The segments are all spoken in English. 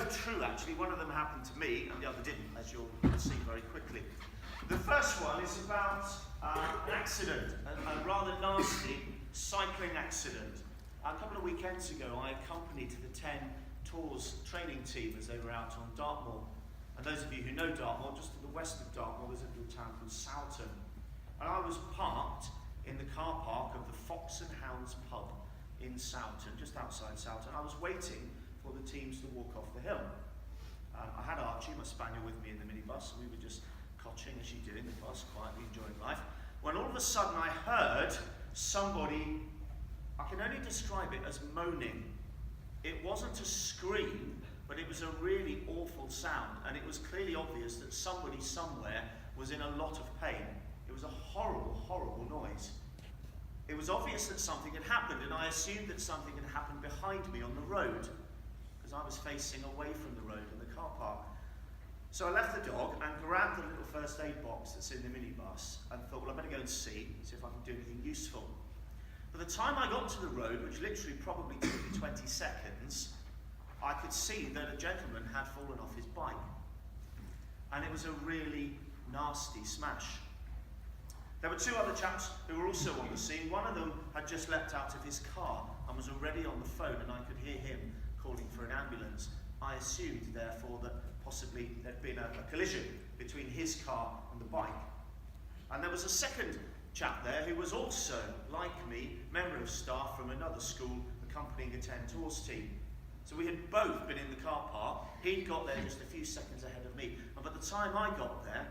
both true, actually. One of them happened to me, and the other didn't, as you'll see very quickly. The first one is about an accident, a rather nasty cycling accident. A couple of weekends ago, I accompanied the 10 Tours training team as they were out on Dartmoor. And those of you who know Dartmoor, just to the west of Dartmoor, there's a little town called Sowton. And I was parked in the car park of the Fox and Hounds pub in Sowton, just outside Sowton. I was waiting for the teams to walk off the hill. I had Archie, my spaniel, with me in the minibus, and we were just cotching, as you do in the bus, quietly enjoying life, when all of a sudden I heard somebody, I can only describe it as moaning. It wasn't a scream, but it was a really awful sound, and it was clearly obvious that somebody somewhere was in a lot of pain. It was a horrible, horrible noise. It was obvious that something had happened, and I assumed that something had happened behind me on the road, because I was facing away from the road in the car park. So I left the dog and grabbed the little first aid box that's in the minibus and thought, well, I better go and see if I can do anything useful. By the time I got to the road, which literally probably took me 20 seconds, I could see that a gentleman had fallen off his bike. And it was a really nasty smash. There were two other chaps who were also on the scene. One of them had just leapt out of his car and was already on the phone, and I could hear him calling for an ambulance. I assumed, therefore, that possibly there'd been a collision between his car and the bike. And there was a second chap there who was also, like me, member of staff from another school accompanying a 10 Tours team. So we had both been in the car park. He'd got there just a few seconds ahead of me. And by the time I got there,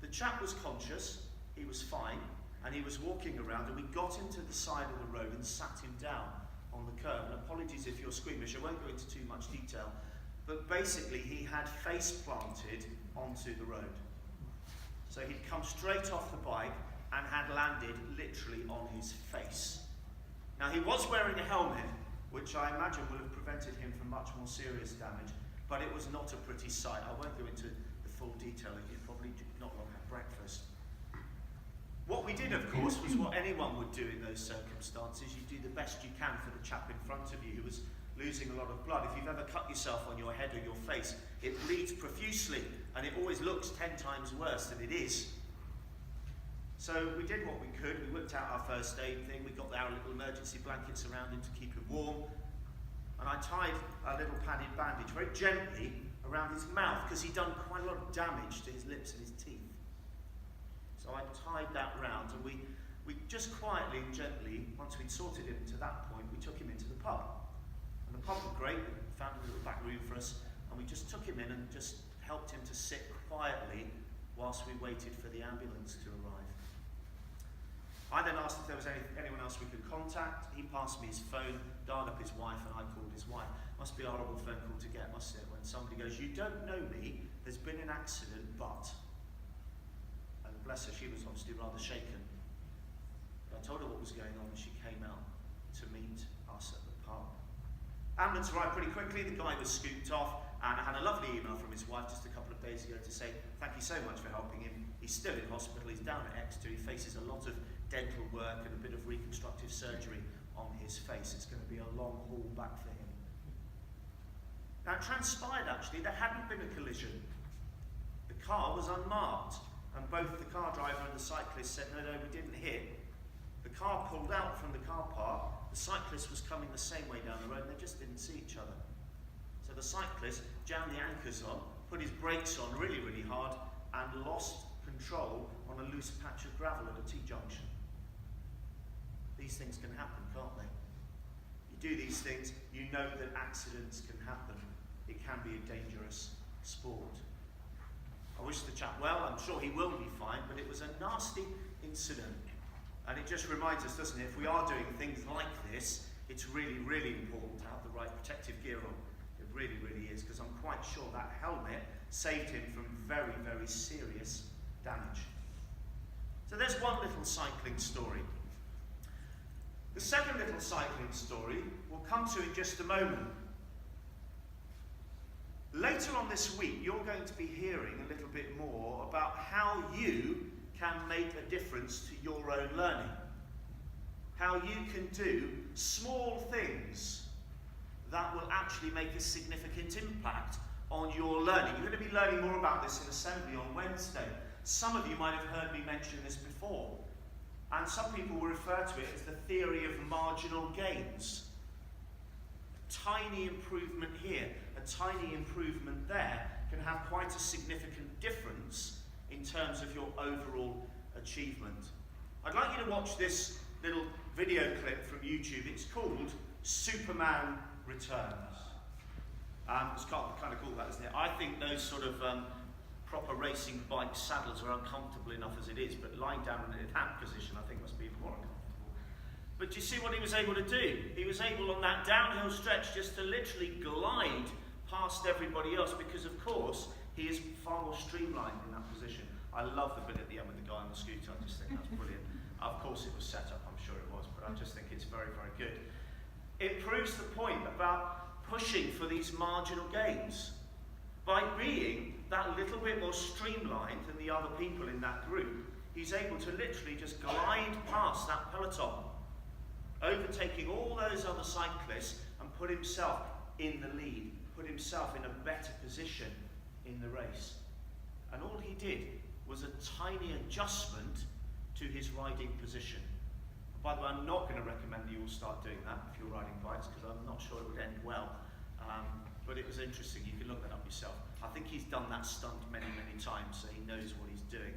the chap was conscious, he was fine, and he was walking around, and we got him to the side of the road and sat him down on the curb. And apologies if you're squeamish, I won't go into too much detail, but basically he had face planted onto the road. So he'd come straight off the bike and had landed literally on his face. Now he was wearing a helmet, which I imagine would have prevented him from much more serious damage, but it was not a pretty sight. I won't go into the full detail, you'd probably not long had breakfast. What we did, of course, was what anyone would do in those circumstances. You do the best you can for the chap in front of you who was losing a lot of blood. If you've ever cut yourself on your head or your face, it bleeds profusely, and it always looks 10 times worse than it is. So we did what we could. We whipped out our first aid thing. We got our little emergency blankets around him to keep him warm. And I tied a little padded bandage very gently around his mouth, because he'd done quite a lot of damage to his lips and his teeth. So I tied that round, and we just quietly and gently, once we'd sorted him to that point, we took him into the pub. And the pub was great. We found a little back room for us, and we just took him in and just helped him to sit quietly whilst we waited for the ambulance to arrive. I then asked if there was anyone else we could contact. He passed me his phone, dialed up his wife, and I called his wife. Must be a horrible phone call to get, mustn't it, when somebody goes, "You don't know me, there's been an accident, but..." And bless her, she was obviously rather shaken. But I told her what was going on, and she came out to meet us at the pub. Ambulance arrived pretty quickly. The guy was scooped off, and I had a lovely email from his wife just a couple of days ago to say, "Thank you so much for helping him. He's still in hospital, he's down at Exeter, he faces a lot of dental work and a bit of reconstructive surgery on his face. It's going to be a long haul back for him." Now it transpired actually there hadn't been a collision. The car was unmarked, and both the car driver and the cyclist said, no, we didn't hit. The car pulled out from the car park, the cyclist was coming the same way down the road, and they just didn't see each other. So the cyclist jammed the anchors on, put his brakes on really, really hard, and lost control on a loose patch of gravel at a T-junction. These things can happen, can't they? You do these things, you know that accidents can happen. It can be a dangerous sport. I wish the chap well, I'm sure he will be fine, but it was a nasty incident. And it just reminds us, doesn't it, if we are doing things like this, it's really, really important to have the right protective gear on. It really, really is, because I'm quite sure that helmet saved him from very, very serious damage. So there's one little cycling story. The second little cycling story we'll come to in just a moment. Later on this week, you're going to be hearing a little bit more about how you can make a difference to your own learning. How you can do small things that will actually make a significant impact on your learning. You're going to be learning more about this in assembly on Wednesday. Some of you might have heard me mention this before, and some people will refer to it as the theory of marginal gains. A tiny improvement here, a tiny improvement there can have quite a significant difference in terms of your overall achievement. I'd like you to watch this little video clip from YouTube. It's called Superman Returns. It's kind of cool, that, isn't it? I think those sort of proper racing bike saddles are uncomfortable enough as it is, but lying down in that position I think must be even more uncomfortable. But do you see what he was able to do? He was able on that downhill stretch just to literally glide past everybody else, because of course he is far more streamlined in that position. I love the bit at the end with the guy on the scooter. I just think that's brilliant. Of course it was set up, I'm sure it was, but I just think it's very, very good. It proves the point about pushing for these marginal gains. By being that little bit more streamlined than the other people in that group, he's able to literally just glide past that peloton, overtaking all those other cyclists and put himself in the lead, put himself in a better position in the race. And all he did was a tiny adjustment to his riding position. By the way, I'm not going to recommend you all start doing that if you're riding bikes, because I'm not sure it would end well. But it was interesting. You can look that up yourself. I think he's done that stunt many, many times, so he knows what he's doing.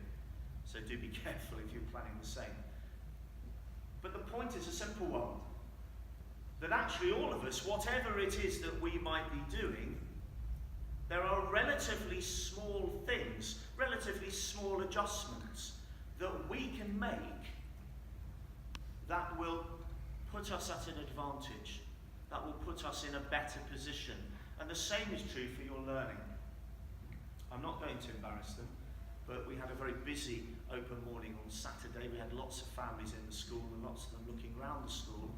So do be careful if you're planning the same. But the point is a simple one. That actually all of us, whatever it is that we might be doing, there are relatively small things, relatively small adjustments that we can make that will put us at an advantage, that will put us in a better position. And the same is true for your learning. I'm not going to embarrass them, but we had a very busy open morning on Saturday. We had lots of families in the school and lots of them looking around the school.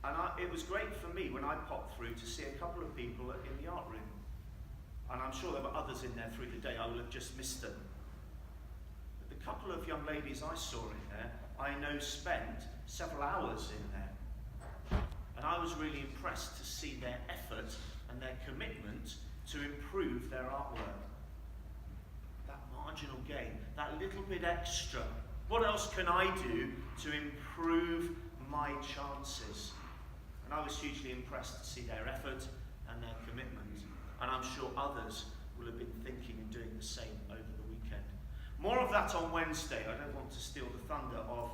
And it was great for me when I popped through to see a couple of people in the art room. And I'm sure there were others in there through the day. I will have just missed them. But the couple of young ladies I saw in there, I know spent several hours in there. And I was really impressed to see their effort and their commitment to improve their artwork. That marginal gain, that little bit extra. What else can I do to improve my chances? And I was hugely impressed to see their effort and their commitment. And I'm sure others will have been thinking and doing the same over the weekend. More of that on Wednesday. I don't want to steal the thunder of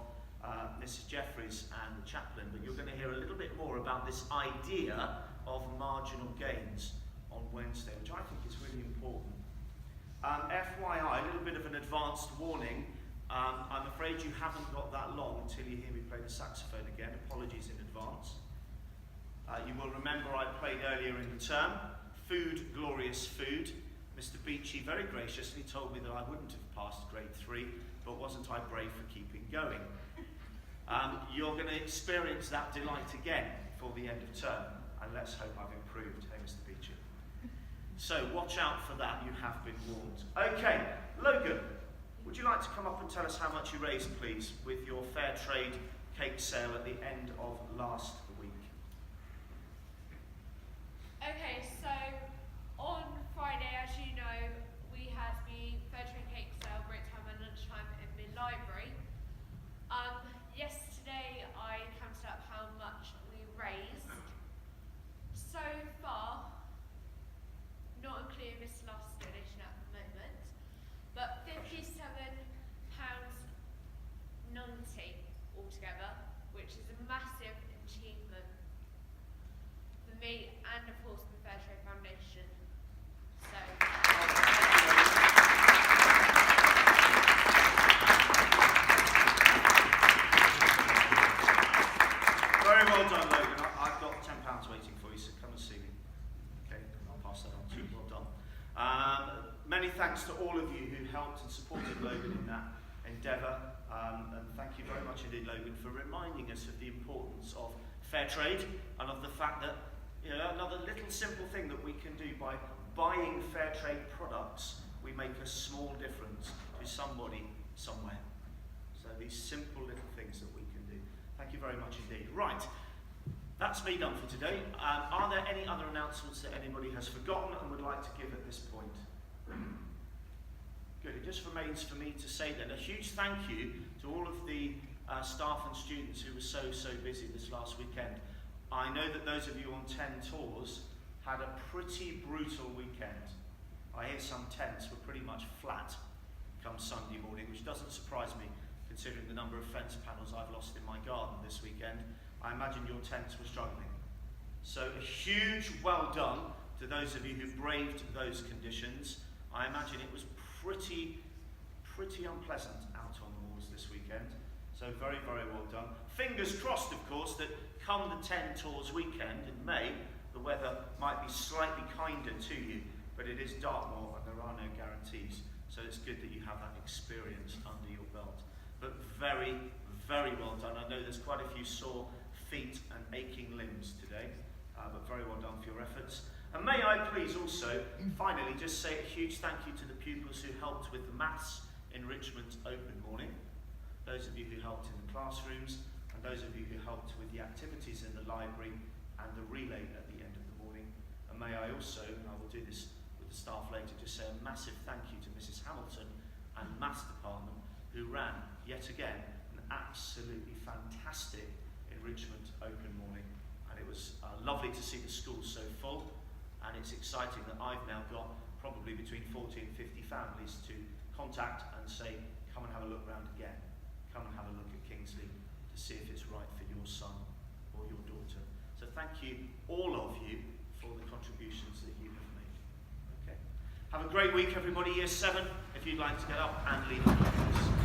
Mrs. Jeffries and the chaplain, but you're going to hear a little bit more about this idea of marginal gains on Wednesday, which I think is really important. FYI, a little bit of an advanced warning. I'm afraid you haven't got that long until you hear me play the saxophone again. Apologies in advance. You will remember I played earlier in the term, Food, Glorious Food. Mr. Beachy very graciously told me that I wouldn't have passed grade 3, but wasn't I brave for keeping going? You're going to experience that delight again for the end of term, and let's hope I've improved. Hey, Mr. Beachy. So watch out for that, you have been warned. Okay, Logan, would you like to come up and tell us how much you raised, please, with your fair trade cake sale at the end of last week? Okay, so on Friday, as you know, we had the fair trade cake sale, break time and lunchtime in mid-library. Yesterday I counted up how much we raised. So far, not including this last donation at the moment, but £57.90 altogether, which is a massive achievement for me and of course the Fair Trade Foundation. So very well done, Logan. I've got £10 waiting for you, so come and see me. Okay, I'll pass that on to you. Well done. Many thanks to all of you who helped and supported Logan in that endeavour. And thank you very much indeed, Logan, for reminding us of the importance of fair trade and of the fact that, you know, another little simple thing that we can do by buying fair trade products, we make a small difference to somebody somewhere. So these simple little things that we can do. Thank you very much indeed. Right, That's me done for today. Are there any other announcements that anybody has forgotten and would like to give at this point? Good. It just remains for me to say then a huge thank you to all of the staff and students who were so busy this last weekend. I know that those of you on 10 tours had a pretty brutal weekend. I hear some tents were pretty much flat come Sunday morning, which doesn't surprise me considering the number of fence panels I've lost in my garden this weekend. I imagine your tents were struggling. So a huge well done to those of you who braved those conditions. I imagine it was pretty unpleasant out on the moors this weekend. So very well done. Fingers crossed, of course, that come the 10 tours weekend in May, the weather might be slightly kinder to you, but it is Dartmoor and there are no guarantees. So it's good that you have that experience under your belt. But very well done. I know there's quite a few sore feet and aching limbs today, but very well done for your efforts. And may I please also, finally, just say a huge thank you to the pupils who helped with the maths enrichment open morning, those of you who helped in the classrooms, and those of you who helped with the activities in the library and the relay at the end of the morning. And may I also, and I will do this with the staff later, just say a massive thank you to Mrs. Hamilton and Maths Department, who ran, yet again, an absolutely fantastic enrichment open morning. And it was lovely to see the school so full, and it's exciting that I've now got probably between 40 and 50 families to contact and say, come and have a look round again. Come and have a look at Kingsley to see if it's right for your son or your daughter. So thank you, all of you, for the contributions that you have made. Okay. Have a great week, everybody. Year 7, if you'd like to get up and lead.